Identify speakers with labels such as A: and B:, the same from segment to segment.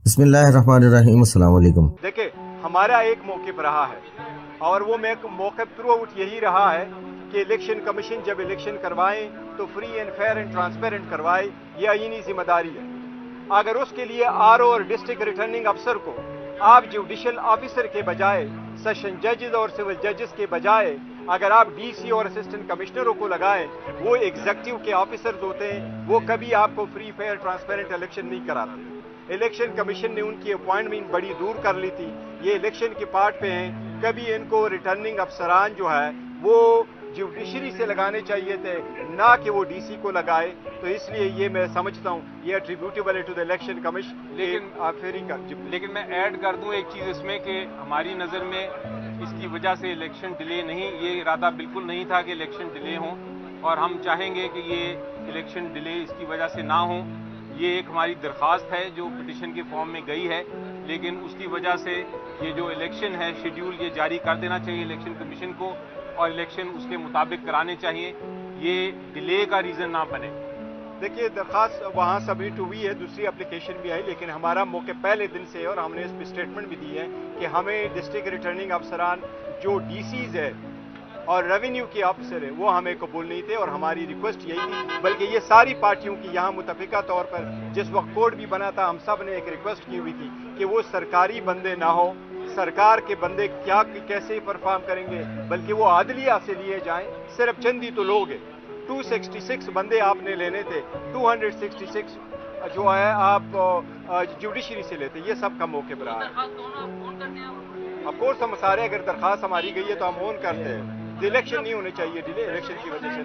A: بسم اللہ الرحمن الرحیم۔ السلام علیکم۔
B: دیکھیں، ہمارا ایک موقف رہا ہے اور وہ موقف تھرو آؤٹ یہی رہا ہے کہ الیکشن کمیشن جب الیکشن کروائیں تو free and fair and transparent کروائے، یہ آئینی ذمہ داری ہے۔ اگر اس کے لیے آر او اور ڈسٹرکٹ ریٹرننگ افسر کو آپ جوڈیشل آفیسر کے بجائے، سیشن ججز اور سول ججز کے بجائے اگر آپ ڈی سی اور اسسٹنٹ کمشنروں کو لگائیں، وہ ایگزیکٹو کے آفیسرز ہوتے ہیں، وہ کبھی آپ کو فری فیئر ٹرانسپیرنٹ الیکشن نہیں کراتے۔ الیکشن کمیشن نے ان کی اپوائنٹمنٹ بڑی دور کر لی تھی، یہ الیکشن کے پارٹ پہ ہیں، کبھی ان کو ریٹرننگ افسران جو ہے وہ جوڈیشری سے لگانے چاہیے تھے، نہ کہ وہ ڈی سی کو لگائے۔ تو اس لیے یہ میں سمجھتا ہوں یہ اٹریبیوٹیبل ہے ٹو دی الیکشن کمیشن۔
C: لیکن میں ایڈ کر دوں ایک چیز اس میں کہ ہماری نظر میں اس کی وجہ سے الیکشن ڈیلے نہیں، یہ ارادہ بالکل نہیں تھا کہ الیکشن ڈیلے ہوں، اور ہم چاہیں گے کہ یہ الیکشن ڈیلے اس کی وجہ سے نہ ہوں۔ یہ ایک ہماری درخواست ہے جو پٹیشن کے فارم میں گئی ہے، لیکن اس کی وجہ سے یہ جو الیکشن ہے شیڈیول یہ جاری کر دینا چاہیے الیکشن کمیشن کو، اور الیکشن اس کے مطابق کرانے چاہیے، یہ ڈیلے کا ریزن نہ بنے۔
B: دیکھیے، درخواست وہاں سبمٹ ہوئی ہے، دوسری اپلیکیشن بھی آئی، لیکن ہمارا موقع پہلے دن سے ہے اور ہم نے اس پہ اسٹیٹمنٹ بھی دی ہے کہ ہمیں ڈسٹرکٹ ریٹرننگ افسران جو ڈی سیز ہے اور ریونیو کے آفیسر ہے وہ ہمیں قبول نہیں تھے، اور ہماری ریکویسٹ یہی تھی، بلکہ یہ ساری پارٹیوں کی یہاں متفقہ طور پر جس وقت کوڈ بھی بنا تھا ہم سب نے ایک ریکویسٹ کی ہوئی تھی کہ وہ سرکاری بندے نہ ہو، سرکار کے بندے کیسے پرفارم کریں گے، بلکہ وہ عدلیہ سے لیے جائیں۔ صرف چند ہی تو لوگ ہیں، 266 بندے آپ نے لینے تھے، 266 جو ہے آپ جوڈیشری سے لیتے، یہ سب کا موقع رہا ہے۔ آف کورس ہم سارے، اگر درخواست ہماری گئی ہے تو ہم اون کرتے ہیں۔ الیکشن نہیں ہونے چاہیے ڈیلے، الیکشن کی وجہ سے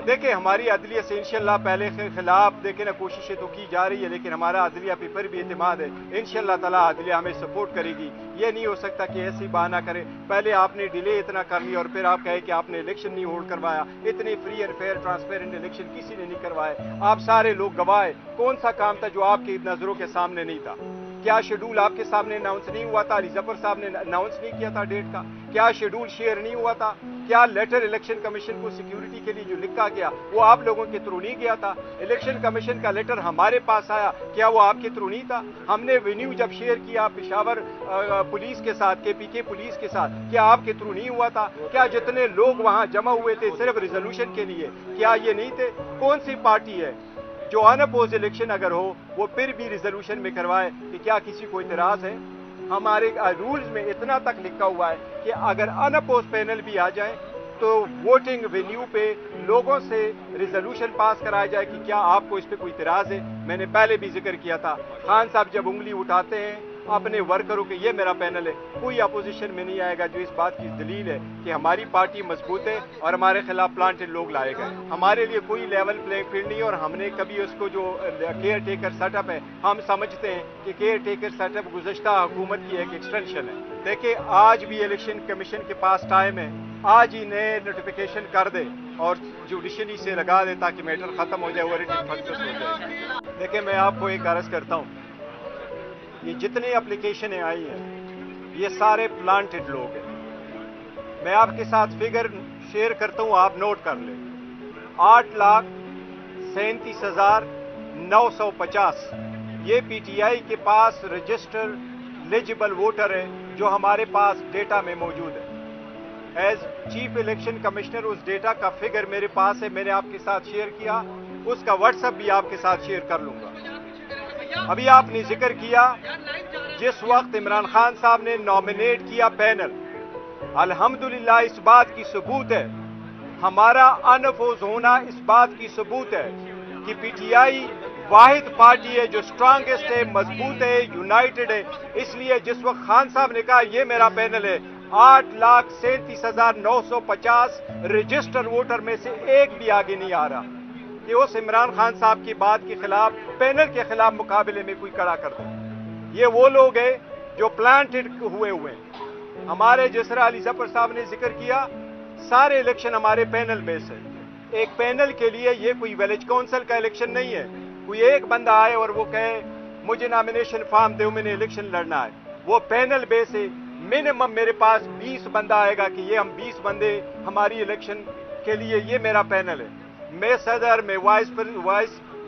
B: دیکھیں ہماری عدلیہ سے انشاءاللہ پہلے خلاف دیکھیں نا کوششیں تو کی جا رہی ہے، لیکن ہمارا عدلیہ پہ پر بھی اعتماد ہے، انشاءاللہ تعالی عدلیہ ہمیں سپورٹ کرے گی۔ یہ نہیں ہو سکتا کہ ایسی بہانہ کرے، پہلے آپ نے ڈیلے اتنا کر لی اور پھر آپ کہے کہ آپ نے الیکشن نہیں ہولڈ کروایا۔ اتنے free and fair transparent election کسی نے نہیں کروائے، آپ سارے لوگ گواہ ہیں۔ کون سا کام تھا جو آپ کی نظروں کے سامنے نہیں تھا؟ کیا شیڈول آپ کے سامنے اناؤنس نہیں ہوا تھا؟ علی ظفر صاحب نے اناؤنس نہیں کیا تھا ڈیٹ کا؟ کیا شیڈول شیئر نہیں ہوا تھا؟ کیا لیٹر الیکشن کمیشن کو سیکیورٹی کے لیے جو لکھا گیا وہ آپ لوگوں کے تھرو نہیں گیا تھا؟ الیکشن کمیشن کا لیٹر ہمارے پاس آیا، کیا وہ آپ کے تھرو نہیں تھا؟ ہم نے وینیو جب شیئر کیا پشاور پولیس کے ساتھ، کے پی کے پولیس کے ساتھ، کیا آپ کے تھرو نہیں ہوا تھا؟ کیا جتنے لوگ وہاں جمع ہوئے تھے صرف ریزولوشن کے لیے، کیا یہ نہیں تھے؟ کون سی پارٹی ہے جو ان اپوز الیکشن اگر ہو وہ پھر بھی ریزولوشن میں کروائے؟ کہ کیا کسی کو اعتراض ہے؟ ہمارے رولز میں اتنا تک لکھا ہوا ہے کہ اگر ان اپوز پینل بھی آ جائیں تو ووٹنگ وینیو پہ لوگوں سے ریزولوشن پاس کرایا جائے کہ کیا آپ کو اس پہ کوئی اعتراض ہے۔ میں نے پہلے بھی ذکر کیا تھا، خان صاحب جب انگلی اٹھاتے ہیں اپنے ورکروں کے، یہ میرا پینل ہے، کوئی اپوزیشن میں نہیں آئے گا، جو اس بات کی دلیل ہے کہ ہماری پارٹی مضبوط ہے اور ہمارے خلاف پلانٹڈ لوگ لائے گئے۔ ہمارے لیے کوئی لیول پلے فیلڈ نہیں، اور ہم نے کبھی اس کو جو کیئر ٹیکر سیٹ اپ ہے، ہم سمجھتے ہیں کہ کیئر ٹیکر سیٹ اپ گزشتہ حکومت کی ایک ایکسٹینشن ہے۔ دیکھیں آج بھی الیکشن کمیشن کے پاس ٹائم ہے، آج ہی نئے نوٹیفیکیشن کر دے اور جوڈیشری سے لگا دے تاکہ میٹر ختم ہو جائے، اوریٹنگ سکسیس ہو جائے۔ دیکھیں میں آپ کو ایک عرض کرتا ہوں، یہ جتنی اپلیکیشنیں آئی ہیں یہ سارے پلانٹڈ لوگ ہیں۔ میں آپ کے ساتھ فگر شیئر کرتا ہوں، آپ نوٹ کر لیں۔ 8,37,950 یہ پی ٹی آئی کے پاس رجسٹر لیجبل ووٹر ہے جو ہمارے پاس ڈیٹا میں موجود ہے۔ ایز چیف الیکشن کمشنر اس ڈیٹا کا فگر میرے پاس ہے، میں نے آپ کے ساتھ شیئر کیا، اس کا واٹس ایپ بھی آپ کے ساتھ شیئر کر لوں گا۔ ابھی آپ نے ذکر کیا جس وقت عمران خان صاحب نے نامینیٹ کیا پینل، الحمدللہ اس بات کی ثبوت ہے، ہمارا انفوز ہونا اس بات کی ثبوت ہے کہ پی ٹی آئی واحد پارٹی ہے جو اسٹرانگسٹ ہے، مضبوط ہے، یونائٹڈ ہے۔ اس لیے جس وقت خان صاحب نے کہا یہ میرا پینل ہے، 8,37,950 رجسٹر ووٹر میں سے ایک بھی آگے نہیں آ رہا کہ اس عمران خان صاحب کی بات کے خلاف، پینل کے خلاف مقابلے میں کوئی کھڑا کر دے۔ یہ وہ لوگ ہیں جو پلانٹڈ ہوئے ہیں۔ ہمارے جس طرح علی ظفر صاحب نے ذکر کیا، سارے الیکشن ہمارے پینل بیس ہے۔ ایک پینل کے لیے یہ کوئی ویلیج کونسل کا الیکشن نہیں ہے، کوئی ایک بندہ آئے اور وہ کہے مجھے نامینیشن فارم دے میں نے الیکشن لڑنا ہے، وہ پینل بیس ہے۔ منیمم میرے پاس 20 بندہ آئے گا کہ یہ ہم 20 بندے ہماری الیکشن کے لیے، یہ میرا پینل ہے۔ میں صدر، میں وائس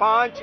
B: 5